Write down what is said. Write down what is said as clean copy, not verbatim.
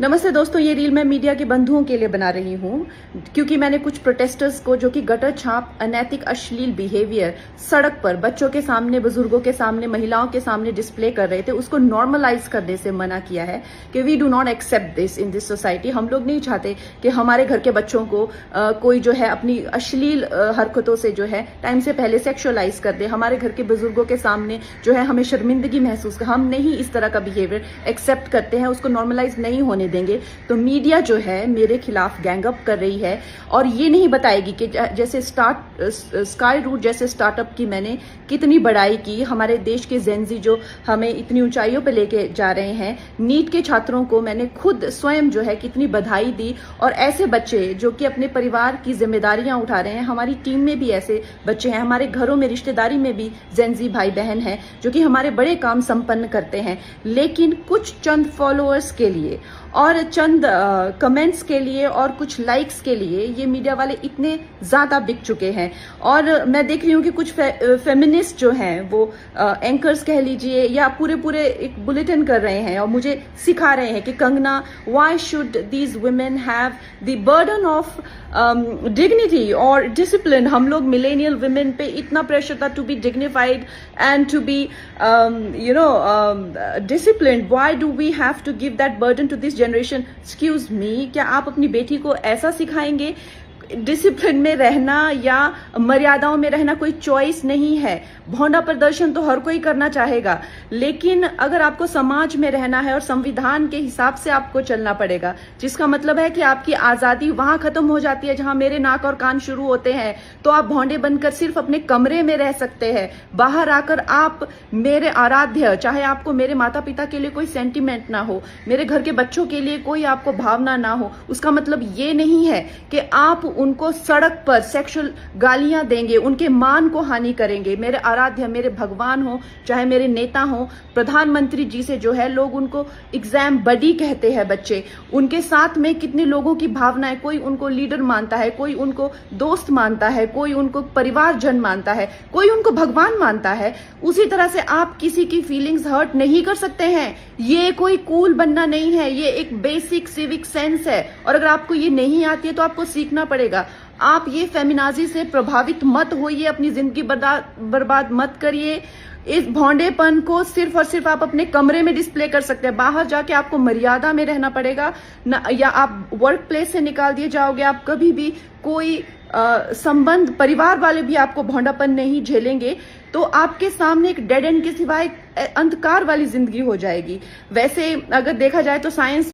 नमस्ते दोस्तों, ये रील मैं मीडिया के बंधुओं के लिए बना रही हूँ क्योंकि मैंने कुछ प्रोटेस्टर्स को जो कि गटर छाप, अनैतिक, अश्लील बिहेवियर सड़क पर बच्चों के सामने, बुजुर्गों के सामने, महिलाओं के सामने डिस्प्ले कर रहे थे, उसको नॉर्मलाइज करने से मना किया है कि we do not accept this in this society. हम लोग नहीं चाहते कि हमारे घर के बच्चों को कोई जो है अपनी अश्लील हरकतों से जो है टाइम से पहले सेक्सुअलाइज कर दे। हमारे घर के बुजुर्गों के सामने जो है हमें शर्मिंदगी महसूस कर, हम नहीं इस तरह का बिहेवियर एक्सेप्ट करते हैं, उसको नॉर्मलाइज नहीं होने देंगे। तो मीडिया जो है मेरे खिलाफ गैंगअप कर रही है और ये नहीं बताएगी कि जैसे स्काई रूट जैसे स्टार्टअप की मैंने कितनी बड़ाई की, हमारे देश के जेनजी जो हमें इतनी ऊंचाइयों पे लेके जा रहे हैं, नीट के छात्रों को मैंने खुद स्वयं जो है कितनी बधाई दी। और ऐसे बच्चे जो कि अपने परिवार की जिम्मेदारियां उठा रहे हैं, हमारी टीम में भी ऐसे बच्चे हैं, हमारे घरों में रिश्तेदारी में भी जेनजी भाई बहन हैं जो कि हमारे बड़े काम संपन्न करते हैं, लेकिन कुछ चंद फॉलोअर्स के लिए और चंद कमेंट्स के लिए और कुछ लाइक्स के लिए ये मीडिया वाले इतने ज्यादा बिक चुके हैं। और मैं देख रही हूँ कि कुछ फेमिनिस्ट जो हैं वो एंकर्स कह लीजिए या पूरे एक बुलेटिन कर रहे हैं और मुझे सिखा रहे हैं कि Kangana, why should these women have the burden of dignity और डिसिप्लिन। हम लोग मिलेनियल वुमेन पे इतना प्रेशर था to be dignified and to be disciplined, why do we have to give that burden to this generation. Excuse me, क्या आप अपनी बेटी को ऐसा सिखाएंगे? डिसिप्लिन में रहना या मर्यादाओं में रहना कोई चॉइस नहीं है। भौंडा प्रदर्शन तो हर कोई करना चाहेगा, लेकिन अगर आपको समाज में रहना है और संविधान के हिसाब से आपको चलना पड़ेगा, जिसका मतलब है कि आपकी आजादी वहां खत्म हो जाती है जहां मेरे नाक और कान शुरू होते हैं। तो आप भौंडे बनकर सिर्फ अपने कमरे में रह सकते हैं, बाहर आकर आप मेरे आराध्य, चाहे आपको मेरे माता पिता के लिए कोई सेंटिमेंट ना हो, मेरे घर के बच्चों के लिए कोई आपको भावना ना हो, उसका मतलब ये नहीं है कि आप उनको सड़क पर सेक्सुअल गालियां देंगे, उनके मान को हानि करेंगे। मेरे आराध्य, मेरे भगवान हो, चाहे मेरे नेता हो, प्रधानमंत्री जी से जो है लोग उनको एग्जाम बडी कहते हैं बच्चे, उनके साथ में कितने लोगों की भावनाएं, कोई उनको लीडर मानता है, कोई उनको दोस्त मानता है, कोई उनको परिवारजन मानता है, कोई उनको भगवान मानता है। उसी तरह से आप किसी की फीलिंग्स हर्ट नहीं कर सकते हैं। ये कोई कूल बनना नहीं है, ये एक बेसिक सिविक सेंस है और अगर आपको ये नहीं आती है तो आपको सीखना पड़ेगा। आप ये फेमिनाजी से प्रभावित मत होइए, अपनी जिंदगी बर्बाद मत करिए। इस भौंडेपन को सिर्फ और सिर्फ आप अपने कमरे में डिस्प्ले कर सकते हैं, बाहर जाके आपको मर्यादा में रहना पड़ेगा ना, या आप वर्क प्लेस से निकाल दिए जाओगे। आप कभी भी कोई संबंध, परिवार वाले भी आपको भौंडापन नहीं झेलेंगे, तो आपके सामने एक डेड एंड के सिवाय अंधकार वाली जिंदगी हो जाएगी। वैसे अगर देखा जाए तो साइंस